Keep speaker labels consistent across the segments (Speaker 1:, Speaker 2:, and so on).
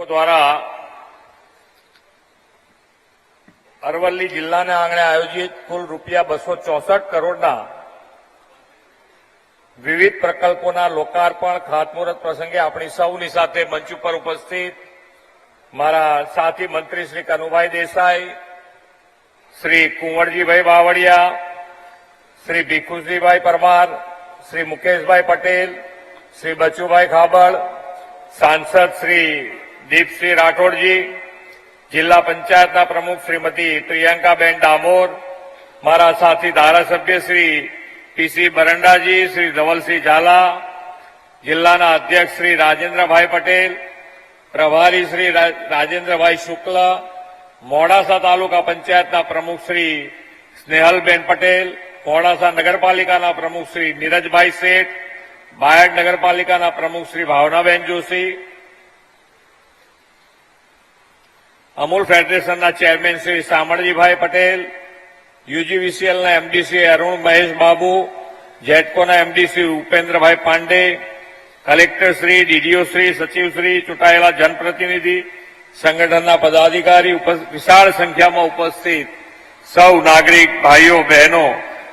Speaker 1: દ્વારા અરવલ્લી જિલ્લાના આંગણે આયોજિત કુલ રૂપિયા 264 કરોડના વિવિધ પ્રકલ્પોના લોકાર્પણ ખાતમુહૂર્ત પ્રસંગે આપણી સૌની સાથે મંચ ઉપર ઉપસ્થિત મારા સાથી મંત્રી શ્રી કનુભાઈ દેસાઈ, શ્રી કુંવરજીભાઈ બાવળિયા, શ્રી ભીખુસિંહભાઈ પરમાર, શ્રી મુકેશભાઈ પટેલ, શ્રી બચુભાઈ ખાબડ, સાંસદ શ્રી દીપસિંહ રાઠોડજી, જિલ્લા પંચાયતના પ્રમુખ શ્રીમતી પ્રિયંકાબેન ડામોર, મારા સાથી ધારાસભ્ય શ્રી પીસી બરંડાજી, શ્રી ધવલસિંહ ઝાલા, જિલ્લાના અધ્યક્ષ શ્રી રાજેન્દ્રભાઈ પટેલ, પ્રભારી શ્રી રાજેન્દ્રભાઈ શુક્લ, મોડાસા તાલુકા પંચાયતના પ્રમુખ શ્રી સ્નેહલબેન પટેલ, મોડાસા નગરપાલિકાના પ્રમુખ શ્રી નીરજભાઈ શેઠ, બાયડ નગરપાલિકાના પ્રમુખ શ્રી ભાવનાબેન જોશી, અમૂલ ફેડરેશનના ચેરમેન શ્રી શામળજીભાઈ પટેલ, યુજીવીસીએલના એમડી શ્રી અરુણ મહેશ બાબુ, જેટકોના MD Shri Upendrabhai Pandey, collector Shri, DDO Shri, સચિવ શ્રી, ચૂંટાયેલા જનપ્રતિનિધિ, સંગઠનના પદાધિકારી, વિશાળ સંખ્યામાં ઉપસ્થિત સૌ નાગરિક ભાઈઓ બહેનો,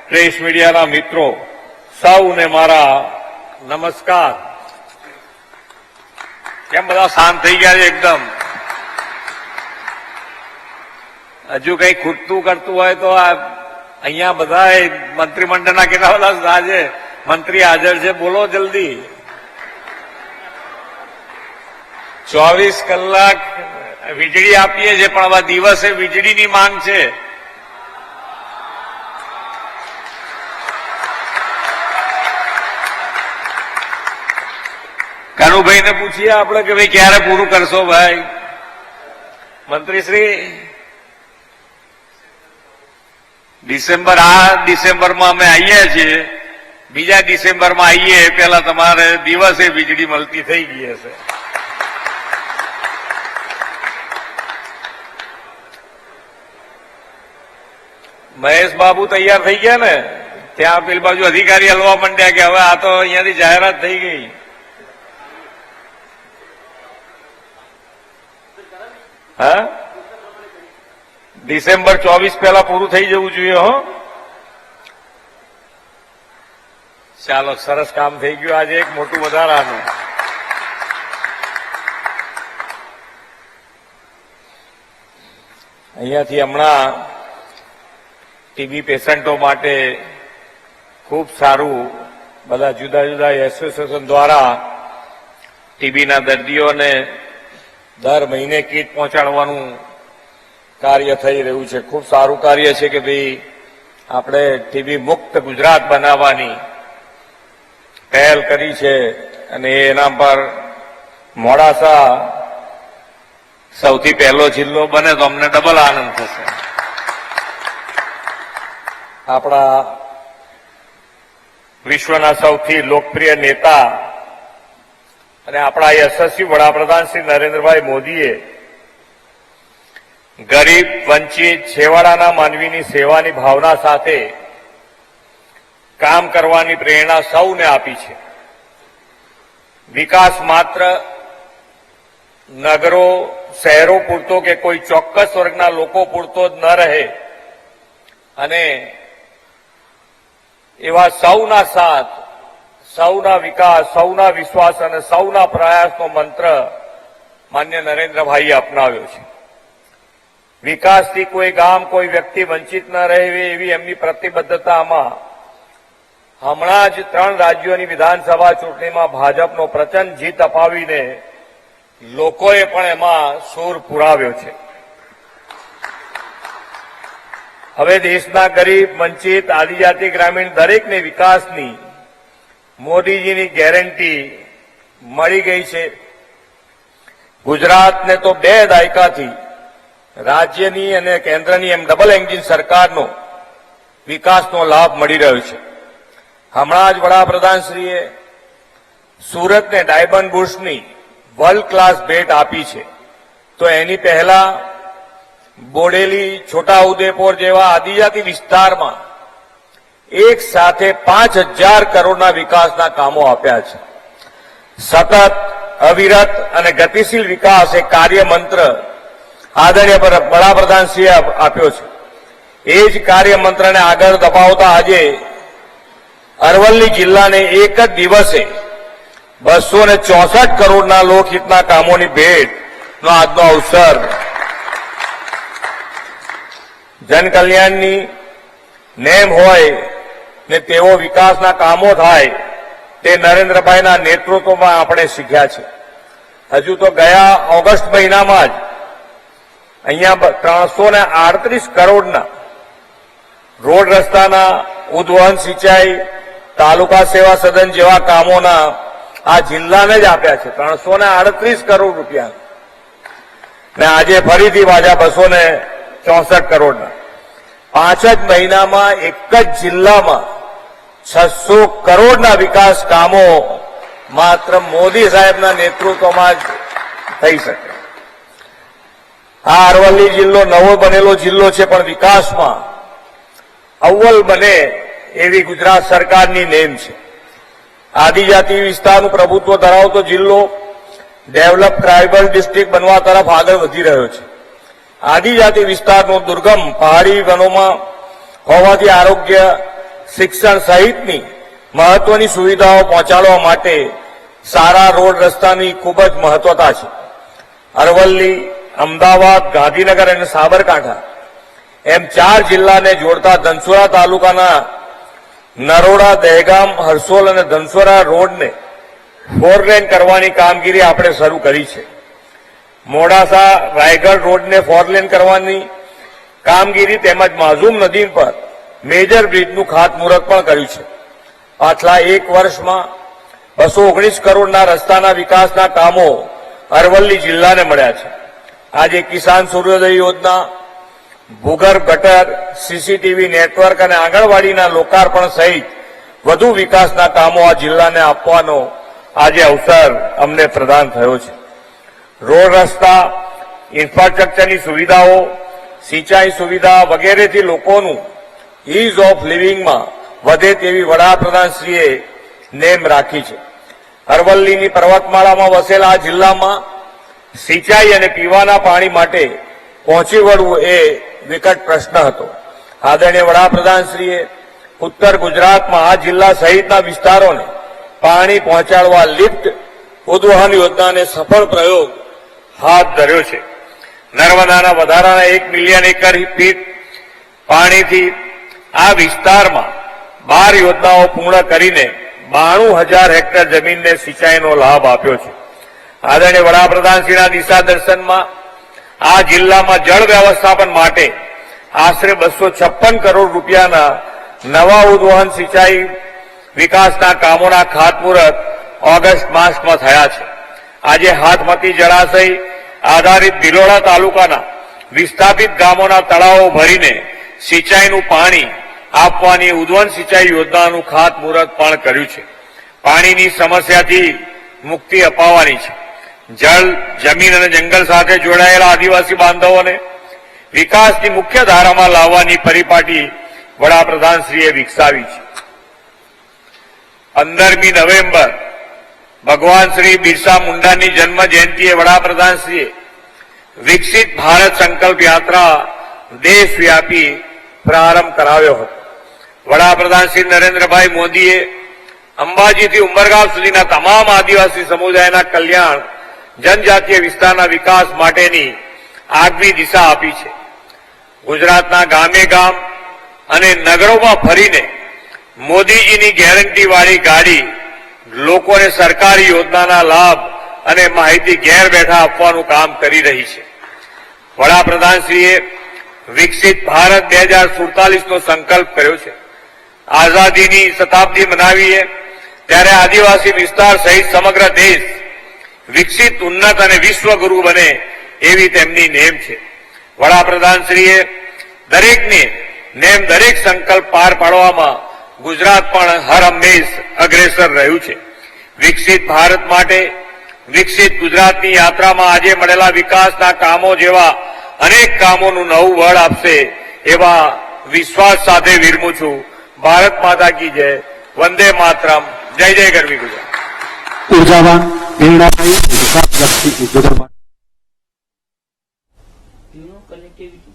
Speaker 1: પ્રેસ મીડિયાના મિત્રો, સૌને મારા નમસ્કાર. કેમ બધા શાંત થઈ ગયા છે એકદમ? હજુ કઈ ખૂટતું કરતું હોય તો અહીંયા બધા મંત્રીમંડળના કેટલા બધા આજે મંત્રી હાજર છે, બોલો જલ્દી. 24 કલાક વીજળી આપીએ છીએ, પણ આવા દિવસે વીજળીની માંગ છે. કાનુભાઈને પૂછીએ આપણે કે ભાઈ ક્યારે પૂરું કરશો ભાઈ? મંત્રીશ્રી, ડિસેમ્બરમાં અમે આવીએ છીએ, બીજા ડિસેમ્બરમાં આવીએ પેલા તમારે દિવસે વીજળી મળતી થઈ ગઈ હશે. મહેશ બાબુ તૈયાર થઈ ગયા ને? ત્યાં પેલી બાજુ અધિકારી હલવા માંડ્યા કે હવે આ તો અહીંયાથી જાહેરાત થઈ ગઈ. હા, ડિસેમ્બર 24 પહેલા પૂરું થઈ જવું જોઈએ. હો, ચાલો, સરસ કામ થઈ ગયું. આજે એક મોટું વધારાનું. અહીંયાથી હમણાં ટીબી પેશન્ટો માટે ખૂબ સારું બધા જુદા જુદા એસોસિએશન દ્વારા ટીબીના દર્દીઓને દર મહિને કીટ પહોંચાડવાનું કાર્ય થઈ રહ્યું છે. ખૂબ સારું કાર્ય છે કે ભાઈ આપણે ટીબી મુક્ત ગુજરાત બનાવવાની પહેલ કરી છે, અને એના પર મોડાસા સૌથી પહેલો જિલ્લો બને તો અમને ડબલ આનંદ થશે. આપણા વિશ્વના સૌથી લોકપ્રિય નેતા અને આપણા યશસ્વી વડાપ્રધાન શ્રી નરેન્દ્રભાઈ મોદીએ ગરીબ, વંચિત, છેવાડાના માનવીની સેવાની ભાવના સાથે કામ કરવાની પ્રેરણા સૌને આપી છે. વિકાસ માત્ર નગરો, શહેરો પૂરતો કે કોઈ ચોક્કસ વર્ગના લોકો પૂરતો જ ન રહે, અને એવા સૌના સાથ, સૌના વિકાસ, સૌના વિશ્વાસ અને સૌના પ્રયાસનો મંત્ર માન્ય નરેન્દ્રભાઈએ અપનાવ્યો છે. વિકાસથી કોઈ ગામ, કોઈ વ્યક્તિ વંચિત ન રહે એવી એમની પ્રતિબદ્ધતામાં હમણાં જ 3 રાજ્યોની વિધાનસભા ચૂંટણીમાં ભાજપનો પ્રચંડ જીત અપાવીને લોકોએ પણ એમાં સૂર પુરાવ્યો છે. હવે દેશના ગરીબ, વંચિત, આદિજાતિ, ગ્રામીણ દરેકને વિકાસની મોદીજીની ગેરંટી મળી ગઈ છે. ગુજરાતને તો 2 દાયકાથી રાજ્યની અને કેન્દ્રની એમ ડબલ એન્જિન સરકારનો વિકાસનો લાભ મળી રહ્યો છે. હમણાં જ વડાપ્રધાનશ્રીએ સુરતને ડાયમંડ બુર્સની વર્લ્ડ ક્લાસ ભેટ આપી છે, તો એની પહેલા બોડેલી, છોટાઉદેપુર જેવા આદિજાતિ વિસ્તારમાં એક સાથે 5000 કરોડના વિકાસના કામો આપ્યા છે. સતત અવિરત અને ગતિશીલ વિકાસ એ કાર્ય મંત્ર આદરણીય વડાપ્રધાનશ્રીએ આપ્યો છે. એ જ કાર્ય મંત્રને આગળ દબાવતા આજે અરવલ્લી જિલ્લાને એક જ દિવસે 264 કરોડના લોકહિતના કામોની ભેટનો આજનો અવસર. જનકલ્યાણની નેમ હોય ને તેવો વિકાસના કામો થાય તે નરેન્દ્રભાઈના નેતૃત્વમાં આપણે શીખ્યા છે. હજુ તો ગયા ઓગસ્ટ મહિનામાં જ અહીંયા 338 કરોડના રોડ રસ્તાના, ઉદ્વહન સિંચાઈ, તાલુકા સેવા સદન જેવા કામોના આ જિલ્લાને જ આપ્યા છે. 338 કરોડ રૂપિયા ને આજે ફરીથી પાછા 264 કરોડના. 5 જ મહિનામાં એક જ જિલ્લામાં 600 કરોડના વિકાસ કામો માત્ર મોદી સાહેબના નેતૃત્વમાં જ થઈ શકે. આ અરવલ્લી જિલ્લો નવો બનેલો જિલ્લો છે, પણ વિકાસમાં અવ્વલ બને એવી ગુજરાત સરકારની નેમ છે. આદિજાતિ વિસ્તારનું પ્રભુત્વ ધરાવતો જિલ્લો ડેવલપ ટ્રાઇબલ ડિસ્ટ્રિક્ટ બનવા તરફ આગળ વધી રહ્યો છે. આદિજાતિ વિસ્તારનો દુર્ગમ પહાડી વનોમાં હોવાથી આરોગ્ય, શિક્ષણ સહિતની મહત્વની સુવિધાઓ પહોંચાડવા માટે સારા રોડ રસ્તાની ખૂબ જ મહત્વતા છે. અરવલ્લી, અમદાવાદ, ગાંધીનગર અને સાબરકાંઠા એમ 4 જિલ્લાને જોડતા ધનસુરા તાલુકાના નરોડા, દહેગામ, હરસોલ અને ધનસુરા રોડને 4 લેન કરવાની કામગીરી આપણે શરૂ કરી છે. મોડાસા, રાયગઢ રોડને 4 લેન કરવાની કામગીરી તેમજ માઝૂમ નદી પર મેજર બ્રિજનું ખાતમુહૂર્ત પણ કર્યું છે. પાછલા 1 વર્ષમાં 219 કરોડના રસ્તાના વિકાસના કામો અરવલ્લી જિલ્લાને મળ્યા છે. આજે કિસાન સૂર્યોદય યોજના, ભૂગર્ભ ગટર, સીસીટીવી નેટવર્ક અને આંગણવાડીના લોકાર્પણ સહિત વધુ વિકાસના કામો આ જિલ્લાને આપવાનો આજે અવસર અમને પ્રદાન થયો છે. રોડ રસ્તા, ઇન્ફ્રાસ્ટ્રક્ચરની સુવિધાઓ, સિંચાઈ સુવિધા વગેરેથી લોકોનું ઇઝ ઓફ લિવિંગમાં વધે તેવી વડાપ્રધાનશ્રીએ નેમ રાખી છે. અરવલ્લીની પર્વતમાળામાં વસેલા આ જિલ્લામાં સિંચાઈ અને પીવાના પાણી માટે પહોંચી વળવું એ વિકટ પ્રશ્ન હતો. આદરણીય વડાપ્રધાનશ્રીએ ઉત્તર ગુજરાતમાં આ જિલ્લા સહિતના વિસ્તારોને પાણી પહોંચાડવા લિફ્ટ ઉદ્વહન યોજનાને સફળ પ્રયોગ હાથ ધર્યો છે. નર્મદાના વધારાના 1 મિલિયન એકર ફીટ પાણીથી આ વિસ્તારમાં 12 યોજનાઓ પૂર્ણ કરીને 92,000 હેક્ટર જમીનને સિંચાઈનો લાભ આપ્યો છે. આદરણીય વડાપ્રધાનશ્રીના દિશાદર્શનમાં આ જિલ્લામાં જળ વ્યવસ્થાપન માટે આશરે 256 કરોડ રૂપિયાના નવા ઉદ્વહન સિંચાઈ વિકાસના કામોના ખાતમુહૂર્ત ઓગસ્ટ માસમાં થયા છે. આજે હાથમતી જળાશય આધારિત ભિલોડા તાલુકાના વિસ્થાપિત ગામોના તળાવો ભરીને સિંચાઈનું પાણી આપવાની ઉદ્વહન સિંચાઈ યોજનાનું ખાતમુહૂર્ત પણ કર્યું છે. પાણીની સમસ્યાથી મુક્તિ અપાવવાની છે. જળ, જમીન અને જંગલ સાથે જોડાયેલા આદિવાસી બાંધવોને વિકાસની મુખ્ય ધારામાં લાવવાની પરિપાટી વડાપ્રધાનશ્રીએ વિકસાવી છે. 15મી નવેમ્બર ભગવાન શ્રી બિરસા મુંડાની જન્મ જયંતિએ વડાપ્રધાનશ્રીએ વિકસિત ભારત સંકલ્પ યાત્રા દેશવ્યાપી પ્રારંભ કરાવ્યો હતો. વડાપ્રધાન શ્રી નરેન્દ્રભાઈ મોદીએ અંબાજીથી ઉંબરગામ સુધીના તમામ આદિવાસી સમુદાયના કલ્યાણ, જનજાતીય વિસ્તારના વિકાસ માટેની આગવી દિશા આપી છે. ગુજરાતના ગામે ગામ અને નગરોમાં ફરીને મોદીજીની ગેરંટીવાળી ગાડી લોકોને સરકારી યોજનાના લાભ અને માહિતી ઘેર બેઠા આપવાનું કામ કરી રહી છે. વડાપ્રધાનશ્રીએ વિકસિત ભારત 2047નો સંકલ્પ કર્યો છે. આઝાદીની શતાબ્દી મનાવીએ ત્યારે આદિવાસી વિસ્તાર સહિત સમગ્ર દેશ વિકસિત, ઉન્નત અને વિશ્વગુરુ બને એવી તેમની નેમ છે. વડાપ્રધાનશ્રીએ દરેકને નેમ, દરેક સંકલ્પ પાર પાડવામાં ગુજરાત પણ હર હંમેશ અગ્રેસર રહ્યું છે. વિકસિત ભારત માટે વિકસિત ગુજરાતની યાત્રામાં આજે મળેલા વિકાસના કામો જેવા અનેક કામોનું નવું બળ આપશે એવા વિશ્વાસ સાથે વિરમું છું. ભારત માતા કી જય. વંદે માતરમ. જય જય ગરવી ગુજરાત.
Speaker 2: ઉર્જાવાન પ્રેરણાદાયી વિકાસલક્ષી ઉદ્યોગો માટે
Speaker 3: કનેક્ટિવિટી